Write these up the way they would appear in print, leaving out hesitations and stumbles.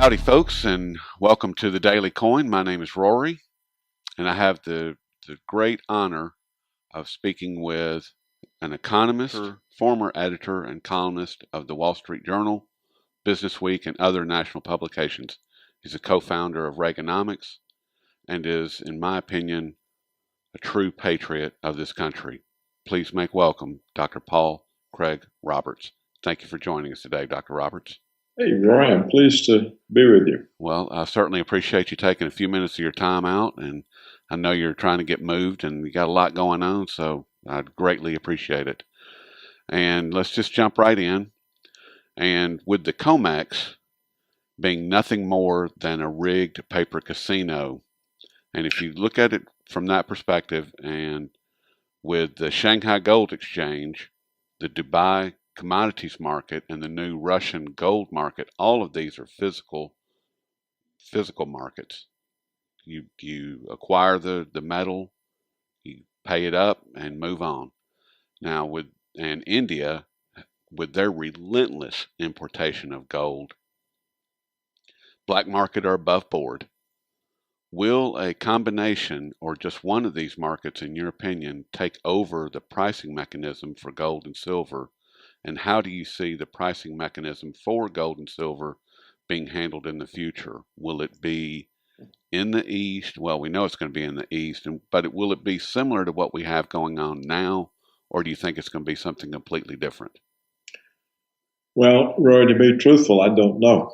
Howdy, folks, and welcome to the Daily Coin. My name is Rory, and I have the great honor of speaking with an economist, former editor and columnist of the Wall Street Journal, Business Week, and other national publications. He's a co-founder of Reaganomics and is, in my opinion, a true patriot of this country. Please make welcome Dr. Paul Craig Roberts. Thank you for joining us today, Dr. Roberts. Hey, Roy, I'm pleased to be with you. Well, I certainly appreciate you taking a few minutes of your time out, and I know you're trying to get moved and you got a lot going on, so I'd greatly appreciate it. And let's just jump right in. And with the COMEX being nothing more than a rigged paper casino, and if you look at it from that perspective, and with the Shanghai Gold Exchange, the Dubai commodities market, and the new Russian gold market, all of these are physical markets. You acquire the metal, you pay it up, and move on. Now and India, with their relentless importation of gold, black market or above board, will a combination or just one of these markets, in your opinion, take over the pricing mechanism for gold and silver? And how do you see the pricing mechanism for gold and silver being handled in the future? Will it be in the East? Well, we know it's going to be in the East, but will it be similar to what we have going on now, or do you think it's going to be something completely different? Well, Roy, to be truthful, I don't know.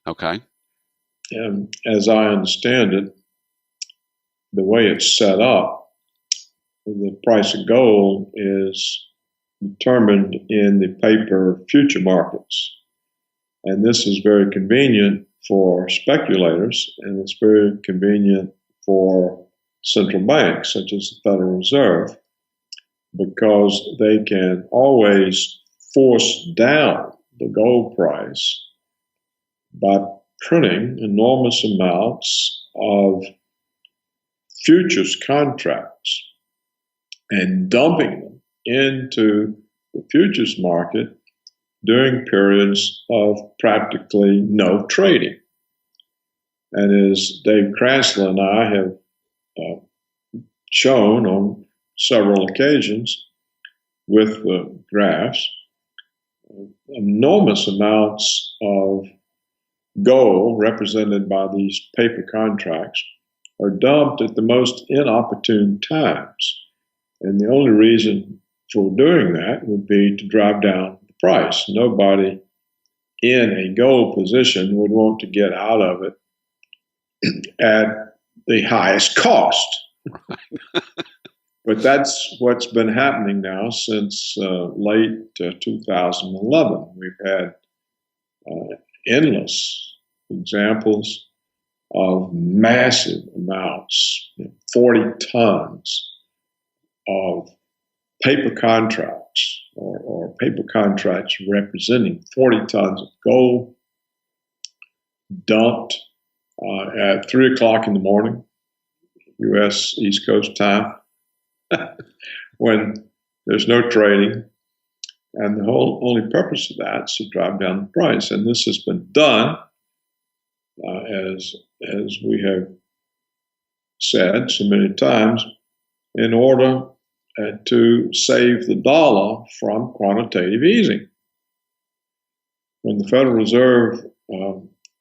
Okay. As I understand it, the way it's set up, the price of gold is determined in the paper future markets. And this is very convenient for speculators, and it's very convenient for central banks, such as the Federal Reserve, because they can always force down the gold price by printing enormous amounts of futures contracts and dumping them into the futures market during periods of practically no trading. And as Dave Kransler and I have shown on several occasions with the graphs, enormous amounts of gold represented by these paper contracts are dumped at the most inopportune times. And the only reason for doing that would be to drive down the price. Nobody in a gold position would want to get out of it at the highest cost. But that's what's been happening now since late 2011. We've had endless examples of massive amounts, 40 tons of paper contracts or paper contracts representing 40 tons of gold dumped at 3 o'clock in the morning, U.S. East Coast time, when there's no trading. And the whole only purpose of that is to drive down the price. And this has been done, as we have said so many times, in order to save the dollar from quantitative easing. When the Federal Reserve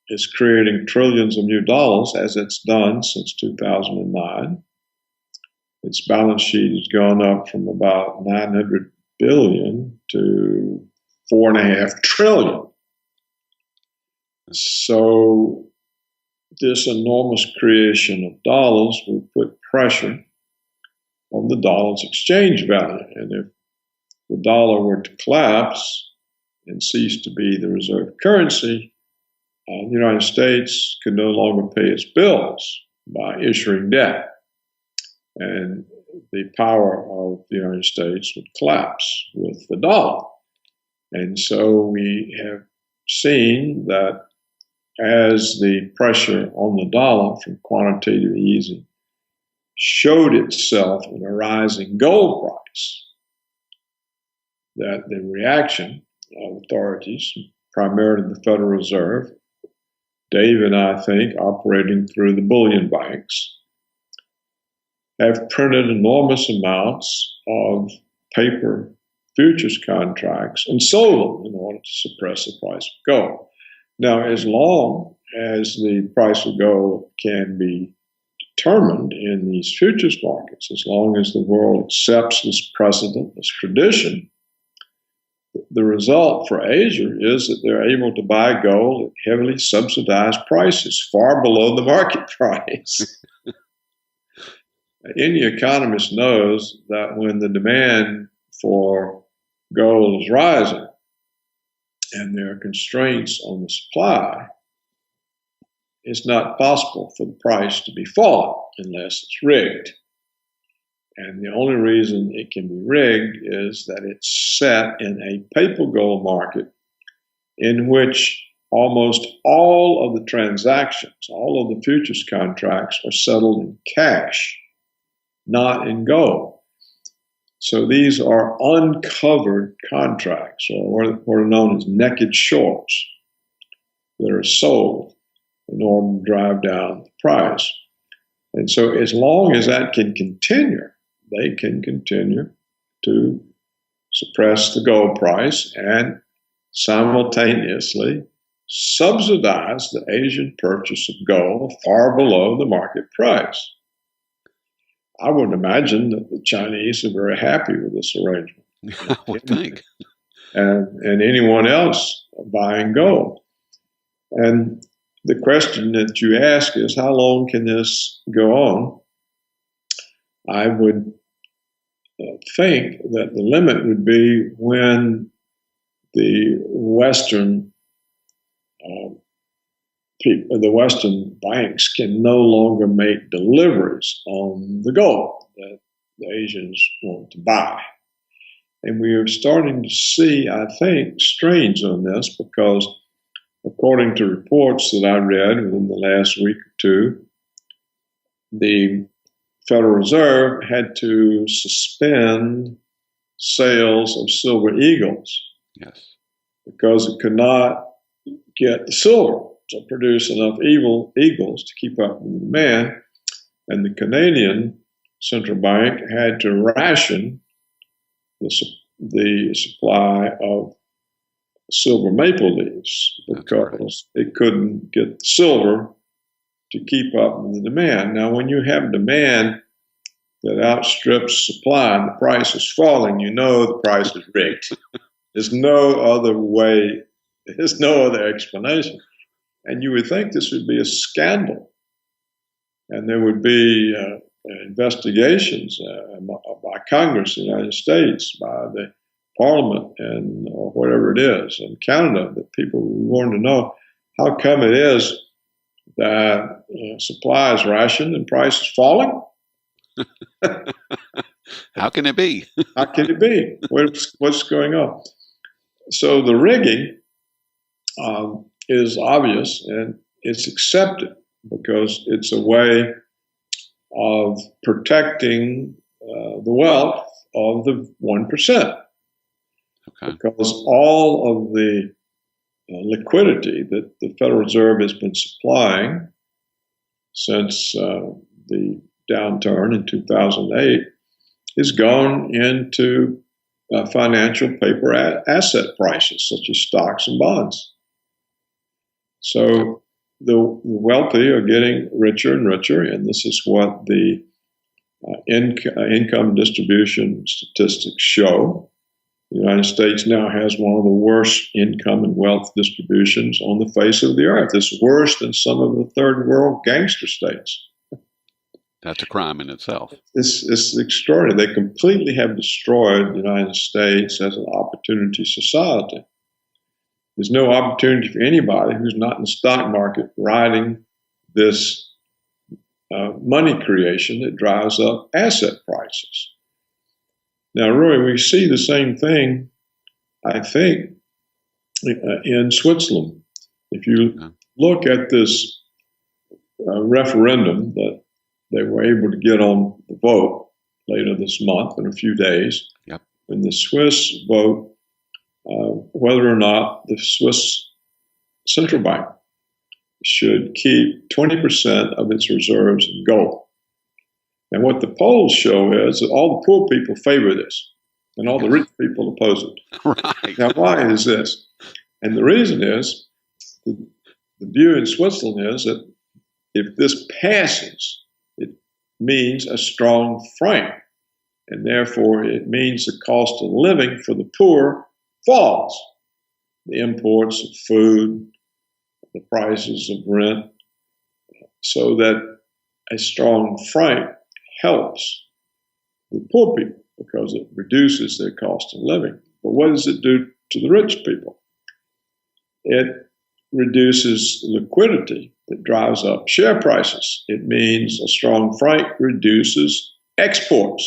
is creating trillions of new dollars, as it's done since 2009, its balance sheet has gone up from about 900 billion to 4.5 trillion. So this enormous creation of dollars will put pressure on the dollar's exchange value. And if the dollar were to collapse and cease to be the reserve currency, the United States could no longer pay its bills by issuing debt. And the power of the United States would collapse with the dollar. And so we have seen that as the pressure on the dollar from quantitative easing showed itself in a rising gold price, that the reaction of authorities, primarily the Federal Reserve, Dave and I think, operating through the bullion banks, have printed enormous amounts of paper futures contracts and sold them in order to suppress the price of gold. Now, as long as the price of gold can be determined in these futures markets, as long as the world accepts this precedent, this tradition, the result for Asia is that they're able to buy gold at heavily subsidized prices, far below the market price. Any economist knows that when the demand for gold is rising and there are constraints on the supply, it's not possible for the price to be falling unless it's rigged. And the only reason it can be rigged is that it's set in a paper gold market in which almost all of the transactions, all of the futures contracts are settled in cash, not in gold. So these are uncovered contracts, or what are known as naked shorts, that are sold in order to drive down the price. And so as long as that can continue, they can continue to suppress the gold price and simultaneously subsidize the Asian purchase of gold far below the market price. I would imagine that the Chinese are very happy with this arrangement. I would think. And anyone else buying gold. And the question that you ask is, how long can this go on? I would think that the limit would be when the Western the Western banks can no longer make deliveries on the gold that the Asians want to buy. And we are starting to see, I think, strains on this because according to reports that I read within the last week or two, the Federal Reserve had to suspend sales of silver eagles. Yes. Because it could not get the silver to produce enough eagles to keep up with the demand. And the Canadian central bank had to ration the supply of silver maple leaves because it couldn't get the silver to keep up with the demand. Now, when you have demand that outstrips supply and the price is falling, you know the price is rigged. There's no other way. There's no other explanation. And you would think this would be a scandal. And there would be investigations by Congress in the United States, by the Parliament, and or whatever it is in Canada, that people want to know how come it is that supply is rationed and price is falling. How can it be? How can it be? What's going on? So the rigging is obvious and it's accepted because it's a way of protecting the wealth of the 1%. Okay. Because all of the liquidity that the Federal Reserve has been supplying since the downturn in 2008 has gone into financial paper asset prices, such as stocks and bonds. So the wealthy are getting richer and richer, and this is what the income distribution statistics show. The United States now has one of the worst income and wealth distributions on the face of the earth. It's worse than some of the third world gangster states. That's a crime in itself. It's extraordinary. They completely have destroyed the United States as an opportunity society. There's no opportunity for anybody who's not in the stock market riding this money creation that drives up asset prices. Now, Roy, we see the same thing, I think, in Switzerland. If you look at this referendum that they were able to get on the vote later this month in a few days, when the Swiss vote whether or not the Swiss central bank should keep 20% of its reserves in gold. And what the polls show is that all the poor people favor this, and all the rich people oppose it. Right. Now, why is this? And the reason is, the view in Switzerland is that if this passes, it means a strong franc, and therefore it means the cost of living for the poor falls. The imports of food, the prices of rent, so that a strong franc helps the poor people because it reduces their cost of living. But what does it do to the rich people? It reduces liquidity that drives up share prices. It means a strong franc reduces exports,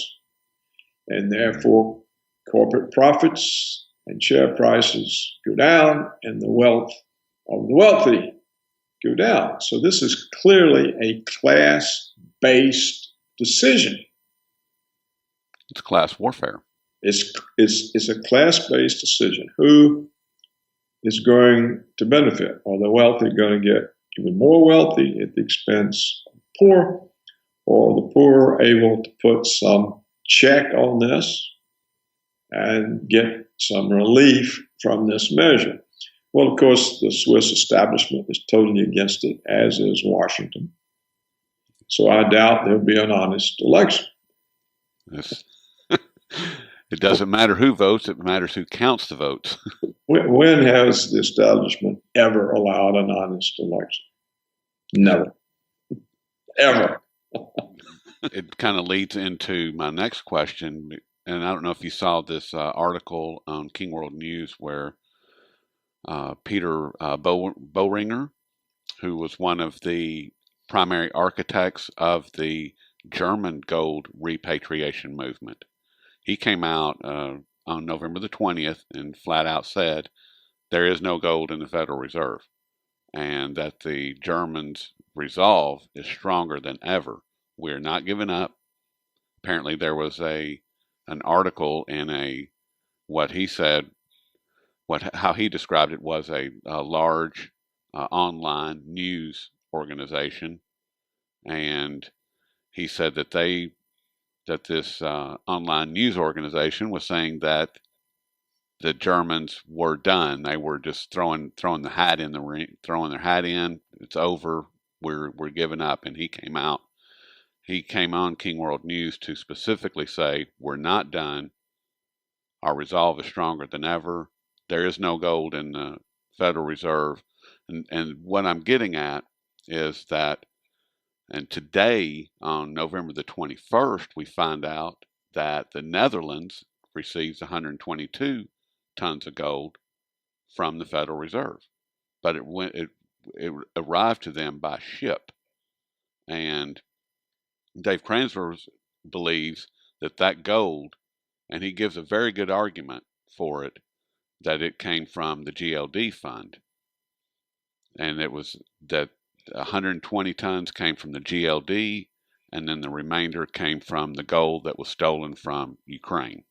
and therefore corporate profits and share prices go down, and the wealth of the wealthy go down. So this is clearly a class-based decision. It's class warfare. It's a class-based decision. Who is going to benefit? Are the wealthy going to get even more wealthy at the expense of the poor? Or are the poor able to put some check on this and get some relief from this measure? Well, of course, the Swiss establishment is totally against it, as is Washington. So I doubt there'll be an honest election. Yes. It doesn't matter who votes, it matters who counts the votes. When has the establishment ever allowed an honest election? Never. Ever. It kind of leads into my next question, and I don't know if you saw this article on King World News where Peter Boehringer, who was one of the primary architects of the German gold repatriation movement, he came out on November the 20th and flat out said there is no gold in the Federal Reserve, and that the Germans' resolve is stronger than ever. We're not giving up. Apparently there was an article in what he said, how he described it was a large online news organization, and he said that this online news organization was saying that the Germans were done. They were just throwing the hat in the ring, throwing their hat in. It's over. We're giving up. And he came on King World News to specifically say, we're not done. Our resolve is stronger than ever. There is no gold in the Federal Reserve. And what I'm getting at is that, and today, on November the 21st, we find out that the Netherlands receives 122 tons of gold from the Federal Reserve, but it arrived to them by ship. And Dave Kranzler believes that gold, and he gives a very good argument for it, that it came from the GLD fund, and it was that 120 tons came from the GLD, and then the remainder came from the gold that was stolen from Ukraine,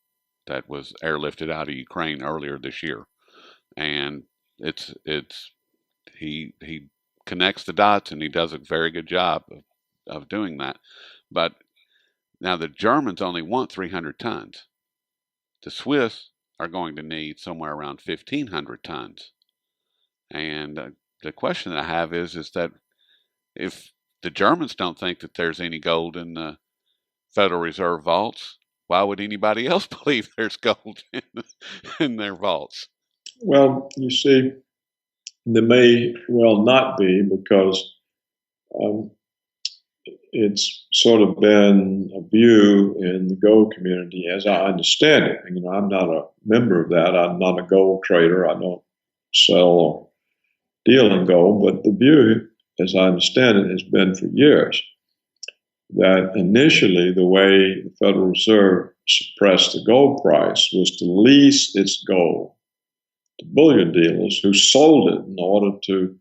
that was airlifted out of Ukraine earlier this year. And he connects the dots, and he does a very good job of doing that. But now the Germans only want 300 tons. The Swiss are going to need somewhere around 1,500 tons. And the question that I have is that if the Germans don't think that there's any gold in the Federal Reserve vaults, why would anybody else believe there's gold in their vaults? Well, you see, there may well not be, because it's sort of been a view in the gold community, as I understand it. You know, I'm not a member of that. I'm not a gold trader. I don't sell or deal in gold. But the view, as I understand it, has been for years that initially the way the Federal Reserve suppressed the gold price was to lease its gold to bullion dealers who sold it in order to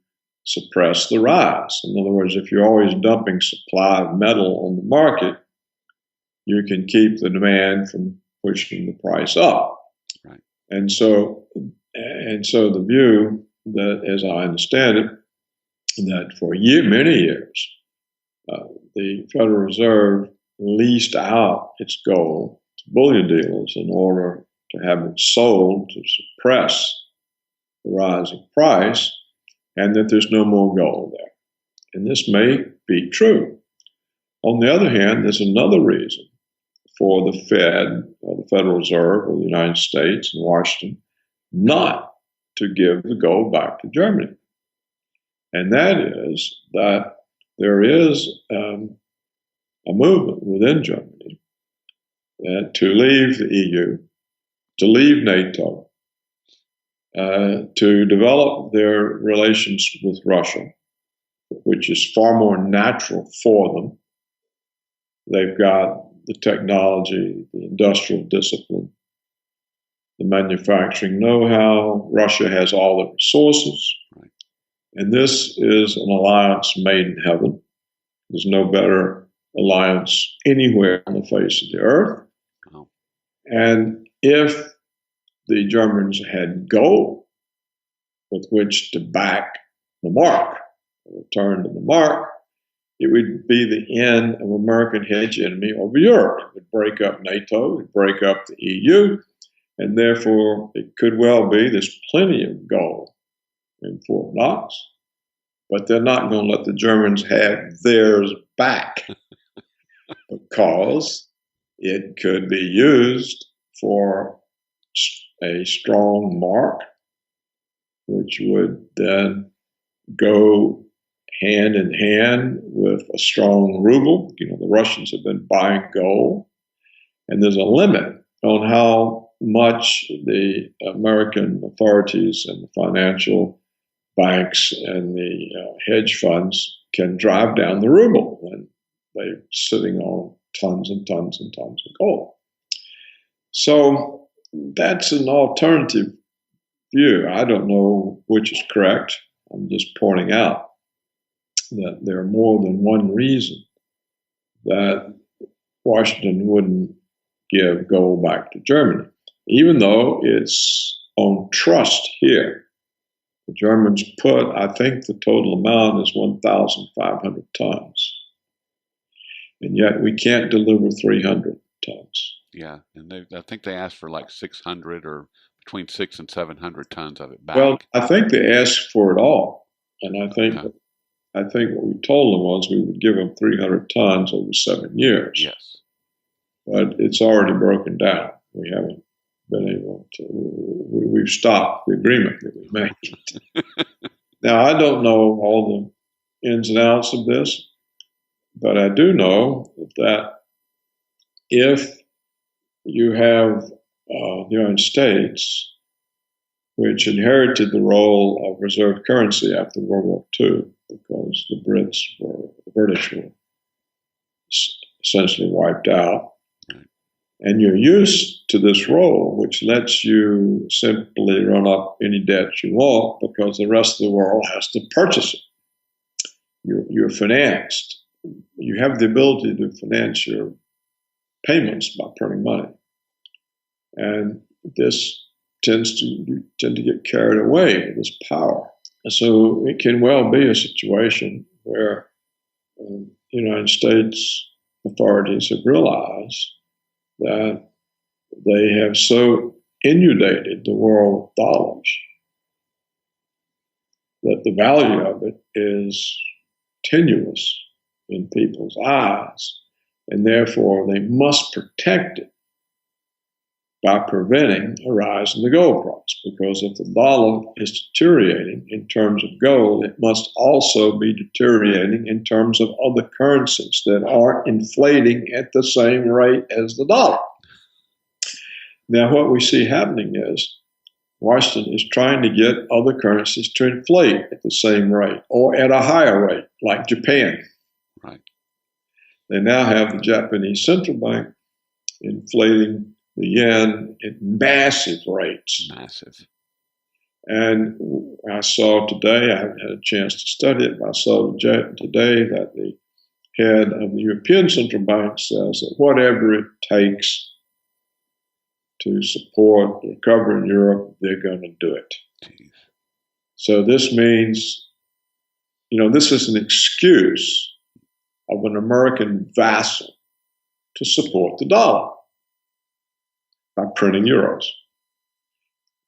suppress the rise. In other words, if you're always dumping supply of metal on the market, you can keep the demand from pushing the price up. Right. And so the view that, as I understand it, that for many years, the Federal Reserve leased out its gold to bullion dealers in order to have it sold to suppress the rising price, and that there's no more gold there. And this may be true. On the other hand, there's another reason for the Fed, or the Federal Reserve of the United States in Washington, not to give the gold back to Germany. And that is that there is a movement within Germany to leave the EU, to leave NATO, to develop their relations with Russia, which is far more natural for them. They've got the technology, the industrial discipline, the manufacturing know-how. Russia has all the resources. Right. And this is an alliance made in heaven. There's no better alliance anywhere on the face of the earth. Oh. And if the Germans had gold with which to back the mark, return to the mark, it would be the end of American hegemony over Europe. It would break up NATO, it would break up the EU, and therefore it could well be there's plenty of gold in Fort Knox, but they're not going to let the Germans have theirs back because it could be used for a strong mark, which would then go hand in hand with a strong ruble. You know, the Russians have been buying gold, and there's a limit on how much the American authorities and the financial banks and the hedge funds can drive down the ruble when they're sitting on tons and tons and tons of gold. So that's an alternative view. I don't know which is correct. I'm just pointing out that there are more than one reason that Washington wouldn't give gold back to Germany, even though it's on trust here. The Germans put, I think the total amount is 1,500 tons. And yet we can't deliver 300 tons. Yeah, and I think they asked for like 600 or between 600 and 700 tons of it back. Well, I think they asked for it all. And I think what we told them was we would give them 300 tons over 7 years. Yes. But it's already broken down. We haven't been able to, we've stopped the agreement that we made. Now, I don't know all the ins and outs of this, but I do know that if you have the United States, which inherited the role of reserve currency after World War II, because the British were essentially wiped out. And you're used to this role, which lets you simply run up any debt you want because the rest of the world has to purchase it. You're financed. You have the ability to finance your payments by printing money. And this tend to get carried away with this power. So it can well be a situation where the United States authorities have realized that they have so inundated the world with dollars that the value of it is tenuous in people's eyes, and therefore they must protect it by preventing a rise in the gold price. Because if the dollar is deteriorating in terms of gold, it must also be deteriorating in terms of other currencies that are inflating at the same rate as the dollar. Now, what we see happening is Washington is trying to get other currencies to inflate at the same rate or at a higher rate, like Japan. Right. They now have the Japanese central bank inflating the yen at massive rates. Massive. And I saw today, I haven't had a chance to study it, but I saw today that the head of the European Central Bank says that whatever it takes to support the recovery in Europe, they're going to do it. Jeez. So this means this is an excuse of an American vassal to support the dollar by printing euros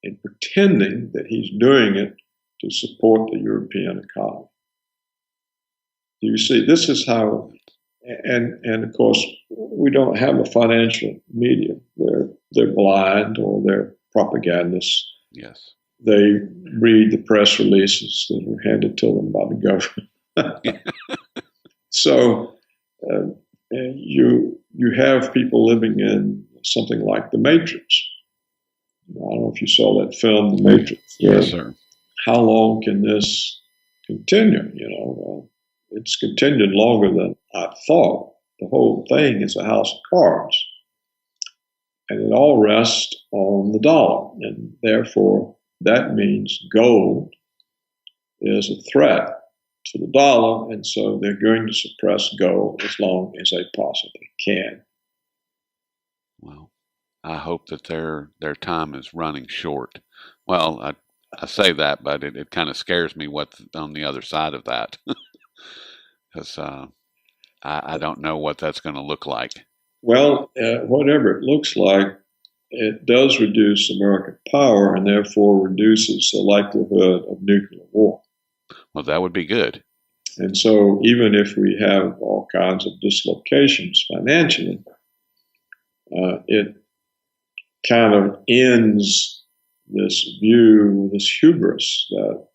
and pretending that he's doing it to support the European economy. You see, this is how, and of course, we don't have a financial media. They're blind, or they're propagandists. Yes. They read the press releases that are handed to them by the government. So you have people living in something like the Matrix. I don't know if you saw that film, The Matrix. Yes, sir. How long can this continue? It's continued longer than I thought. The whole thing is a house of cards. And it all rests on the dollar. And therefore, that means gold is a threat to the dollar. And so they're going to suppress gold as long as they possibly can. Well, I hope that their time is running short. Well, I say that, but it kind of scares me what's on the other side of that. Because I don't know what that's going to look like. Well, whatever it looks like, it does reduce American power and therefore reduces the likelihood of nuclear war. Well, that would be good. And so even if we have all kinds of dislocations financially, it kind of ends this view, this hubris that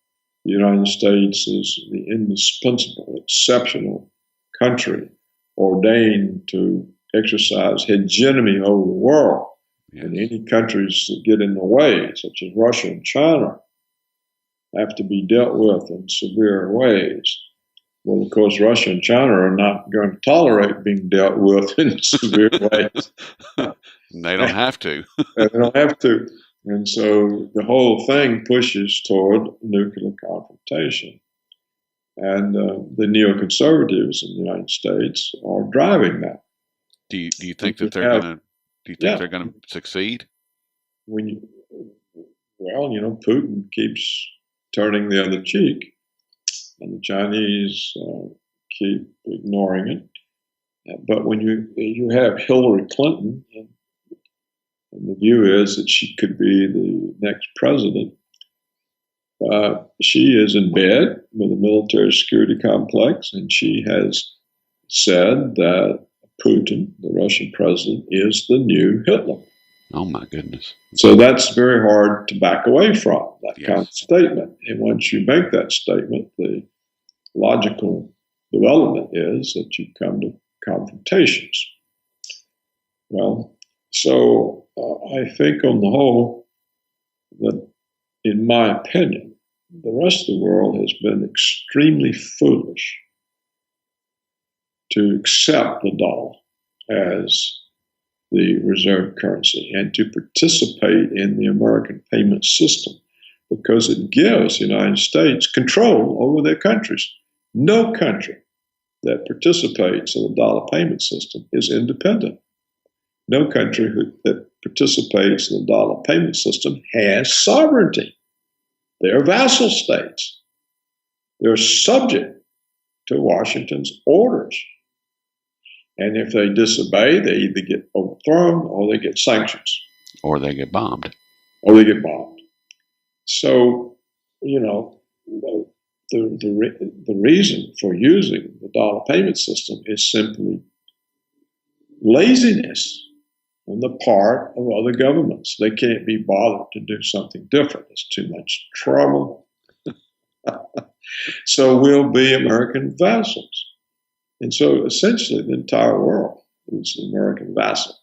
the United States is the indispensable, exceptional country ordained to exercise hegemony over the world. Yes. And any countries that get in the way, such as Russia and China, have to be dealt with in severe ways. Well, of course, Russia and China are not going to tolerate being dealt with in severe ways. They don't have to. They don't have to. And so the whole thing pushes toward nuclear confrontation. And the neoconservatives in the United States are driving that. Do you think that they're going to? Do you think they're going to succeed? Putin keeps turning the other cheek, and the Chinese keep ignoring it. But when you have Hillary Clinton, and the view is that she could be the next president, she is in bed with a military security complex, and she has said that Putin, the Russian president, is the new Hitler. Oh, my goodness. So that's very hard to back away from, that Yes. kind of statement. And once you make that statement, the logical development is that you come to confrontations. Well, so I think on the whole that, in my opinion, the rest of the world has been extremely foolish to accept the dollar as the reserve currency and to participate in the American payment system, because it gives the United States control over their countries. No country that participates in the dollar payment system is independent. No country that participates in the dollar payment system has sovereignty. They're vassal states. They're subject to Washington's orders. And if they disobey, they either get overthrown or they get sanctions. Or they get bombed. So, the reason for using the dollar payment system is simply laziness on the part of other governments. They can't be bothered to do something different. It's too much trouble. So we'll be American vassals. And so essentially the entire world is an American vassal.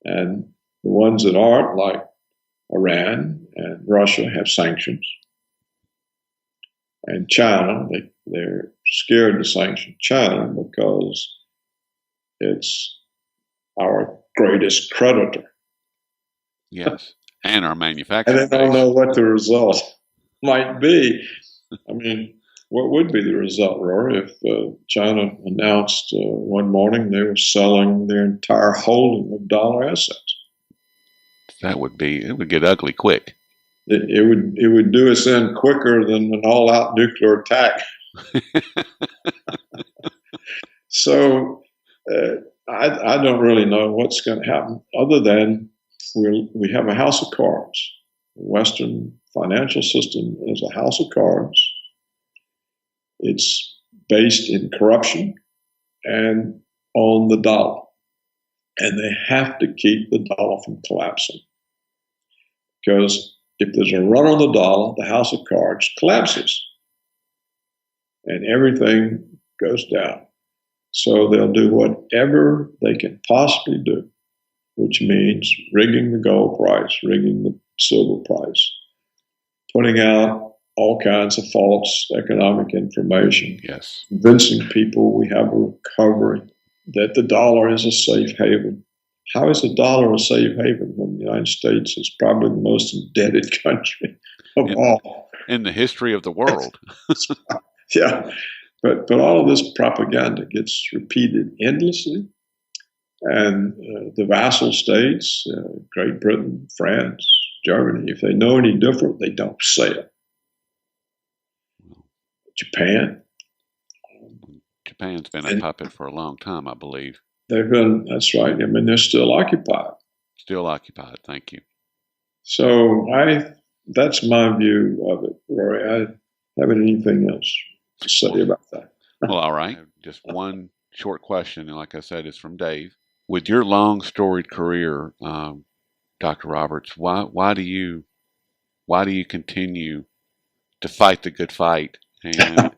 And the ones that aren't, like Iran and Russia, have sanctions. And China, they're scared to sanction China because it's our greatest creditor. Yes, and our manufacturing. And they don't know what the result might be. I mean, what would be the result, Rory, if China announced one morning they were selling their entire holding of dollar assets? It would get ugly quick. It would do us in quicker than an all-out nuclear attack. So I don't really know what's going to happen other than we have a house of cards. The Western financial system is a house of cards. It's based in corruption and on the dollar. And they have to keep the dollar from collapsing. Because if there's a run on the dollar, the house of cards collapses and everything goes down. So they'll do whatever they can possibly do, which means rigging the gold price, rigging the silver price, putting out all kinds of false economic information, Yes. convincing people we have a recovery, that the dollar is a safe haven. How is the dollar a safe haven when the United States is probably the most indebted country of all? In the history of the world. Yeah. But all of this propaganda gets repeated endlessly. And the vassal states, Great Britain, France, Germany, if they know any different, they don't say it. Japan. Japan's been a puppet for a long time, I believe. That's right. I mean, they're still occupied. Still occupied, thank you. So that's my view of it, Rory. I haven't anything else to say about that. Well, all right. Just one short question, and like I said, it's from Dave. With your long storied career, Dr. Roberts, why do you continue to fight the good fight and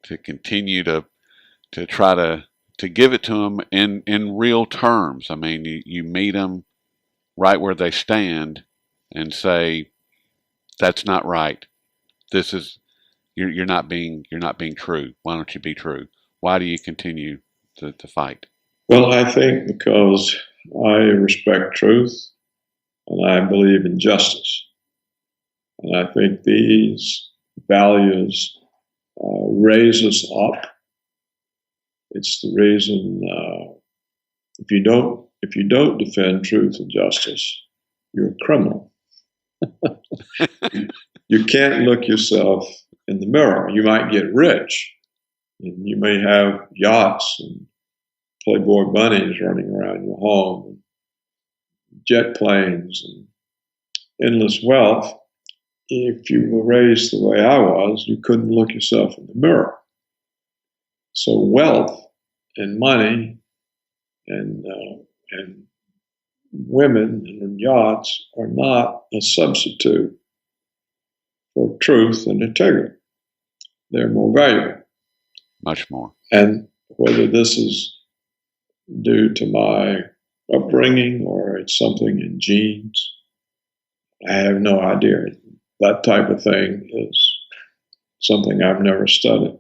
to continue to try to give it to them in real terms? I mean, you meet them right where they stand and say, that's not right. This is you're not being true. Why don't you be true? Why do you continue to fight? Well, I think because I respect truth and I believe in justice. And I think these values raise us up. It's the reason if you don't defend truth and justice, you're a criminal. You can't look yourself in the mirror. You might get rich, and you may have yachts and Playboy bunnies running around your home, and jet planes, and endless wealth. If you were raised the way I was, you couldn't look yourself in the mirror. So wealth and money and women and yachts are not a substitute for truth and integrity. They're more valuable. Much more. And whether this is due to my upbringing or it's something in genes, I have no idea. That type of thing is something I've never studied.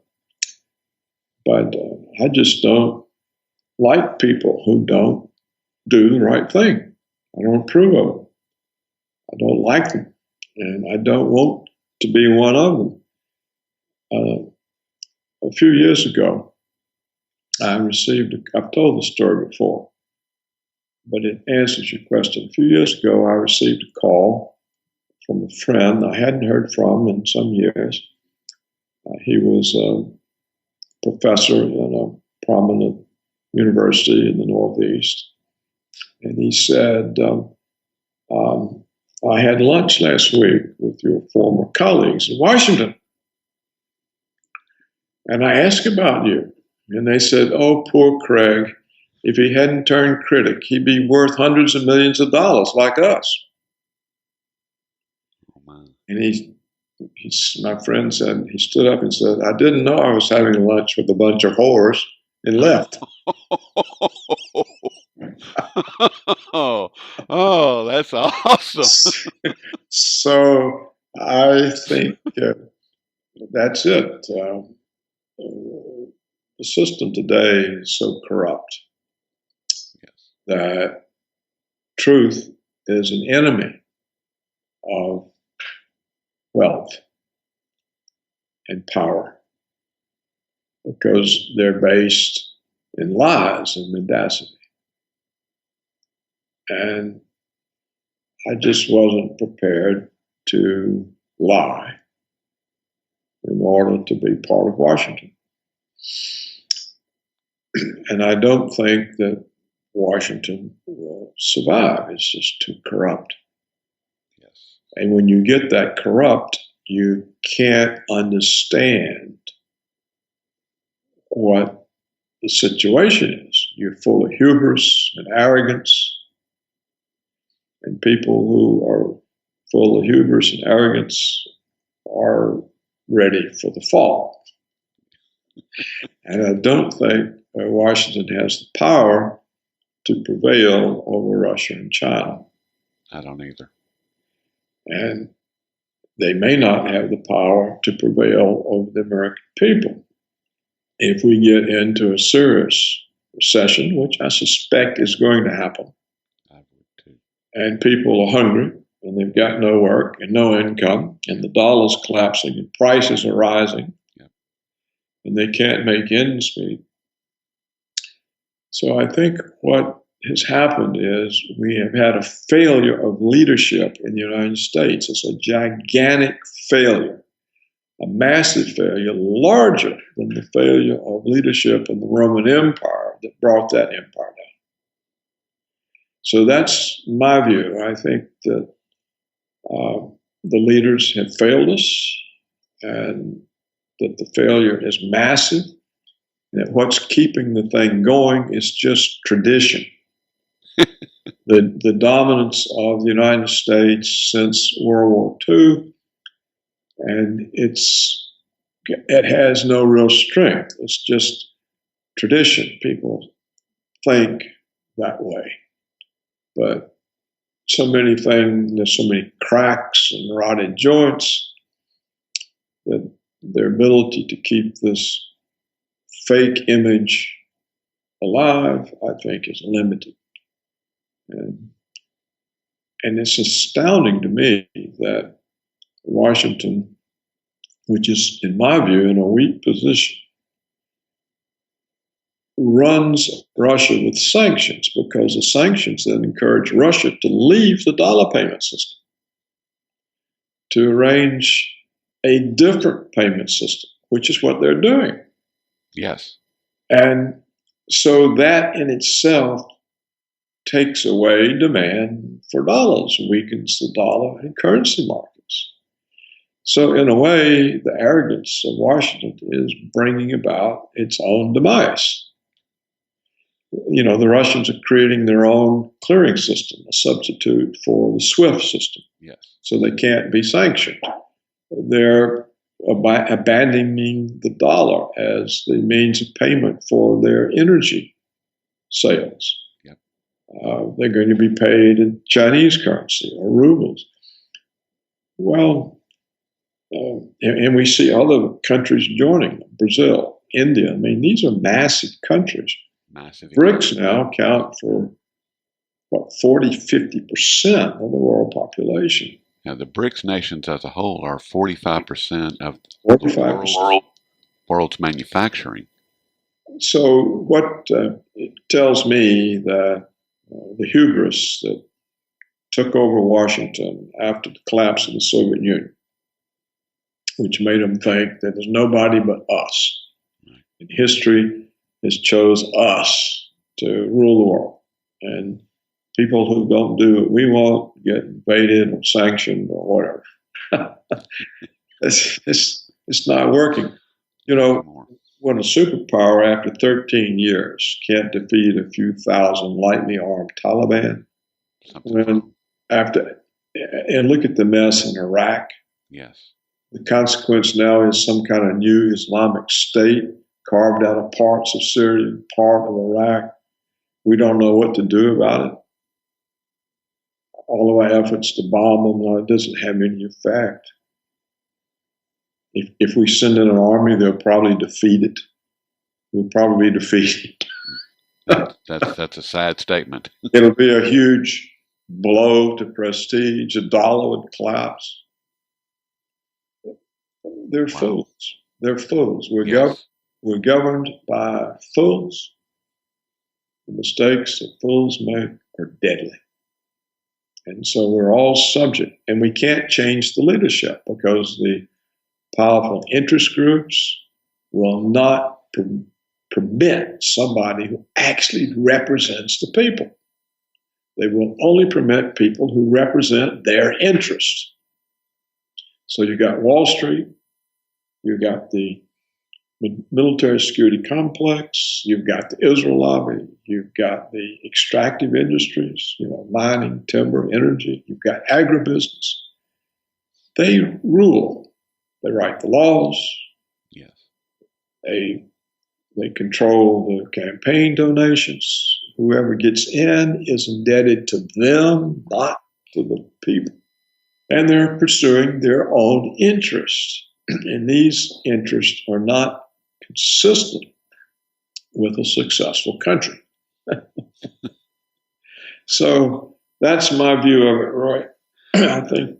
But I just don't like people who don't do the right thing. I don't approve of them. I don't like them. And I don't want to be one of them. A few years ago, I've told the story before, but it answers your question. A few years ago, I received a call from a friend I hadn't heard from in some years. He was a professor in a prominent university in the Northeast. And he said, I had lunch last week with your former colleagues in Washington. And I asked about you. And they said, oh, poor Craig. If he hadn't turned critic, he'd be worth hundreds of millions of dollars like us. Oh, and my friend said, he stood up and said, I didn't know I was having lunch with a bunch of whores, and left. oh, that's awesome. So I think that's it. The system today is so corrupt that truth is an enemy of wealth and power because they're based in lies and mendacity. And I just wasn't prepared to lie in order to be part of Washington. And I don't think that Washington will survive. It's just too corrupt. Yes. And when you get that corrupt, you can't understand what the situation is. You're full of hubris and arrogance, and people who are full of hubris and arrogance are ready for the fall. And I don't think Washington has the power to prevail over Russia and China. I don't either. And they may not have the power to prevail over the American people. If we get into a serious recession, which I suspect is going to happen, I would too. and people are hungry and they've got no work and no income, and the dollar's collapsing and prices are rising, Yep. and they can't make ends meet. So I think what has happened is we have had a failure of leadership in the United States. It's a gigantic failure, a massive failure, larger than the failure of leadership in the Roman Empire that brought that empire down. So that's my view. I think that the leaders have failed us, and that the failure is massive, and that what's keeping the thing going is just tradition. The dominance of the United States since World War II, and it has no real strength. It's just tradition. People think that way. But so many things, there's so many cracks and rotted joints that their ability to keep this fake image alive, I think, is limited. And it's astounding to me that Washington, which is, in my view, in a weak position, runs Russia with sanctions, because the sanctions then encourage Russia to leave the dollar payment system, to arrange a different payment system, which is what they're doing. Yes. And so that in itself takes away demand for dollars, weakens the dollar and currency markets. So in a way, the arrogance of Washington is bringing about its own demise. You know, the Russians are creating their own clearing system, a substitute for the SWIFT system. Yes. So they can't be sanctioned. They're abandoning the dollar as the means of payment for their energy sales. Yep. They're going to be paid in Chinese currency or rubles. Well, and we see other countries joining them, Brazil, India. I mean, these are massive countries. Massive. BRICS now account for, what, 40, 50% of the world population. Now, the BRICS nations as a whole are 45% of 45%. world's manufacturing. So what it tells me that the hubris that took over Washington after the collapse of the Soviet Union, which made them think that there's nobody but us. Right. And history has chose us to rule the world. And people who don't do what we want get invaded or sanctioned or whatever. It's not working. You know, when a superpower after 13 years can't defeat a few thousand lightly armed Taliban, and look at the mess in Iraq. Yes. The consequence now is some kind of new Islamic state carved out of parts of Syria, part of Iraq. We don't know what to do about it. All of our efforts to bomb them, it doesn't have any effect. If we send in an army, they'll probably defeat it. We'll probably be defeated. That's a sad statement. It'll be a huge blow to prestige. The dollar would collapse. They're fools. They're fools. We're governed by fools. The mistakes that fools make are deadly. And so we're all subject. And we can't change the leadership because the powerful interest groups will not permit somebody who actually represents the people. They will only permit people who represent their interests. So you got Wall Street, you got the military security complex, you've got the Israel lobby, you've got the extractive industries, mining, timber, energy, you've got agribusiness. They rule. They write the laws. Yes. They control the campaign donations. Whoever gets in is indebted to them, not to the people. And they're pursuing their own interests. And these interests are not consistent with a successful country. So that's my view of it, Roy. I think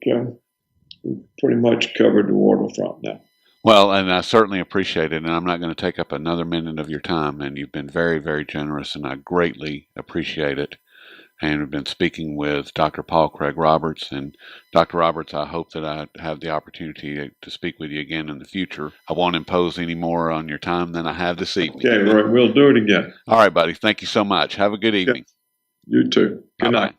we've pretty much covered the waterfront now. Well, and I certainly appreciate it, and I'm not going to take up another minute of your time, and you've been very, very generous, and I greatly appreciate it. And we've been speaking with Dr. Paul Craig Roberts. And Dr. Roberts, I hope that I have the opportunity to speak with you again in the future. I won't impose any more on your time than I have this evening. Okay, Roy, we'll do it again. All right, buddy. Thank you so much. Have a good evening. You too. Good night.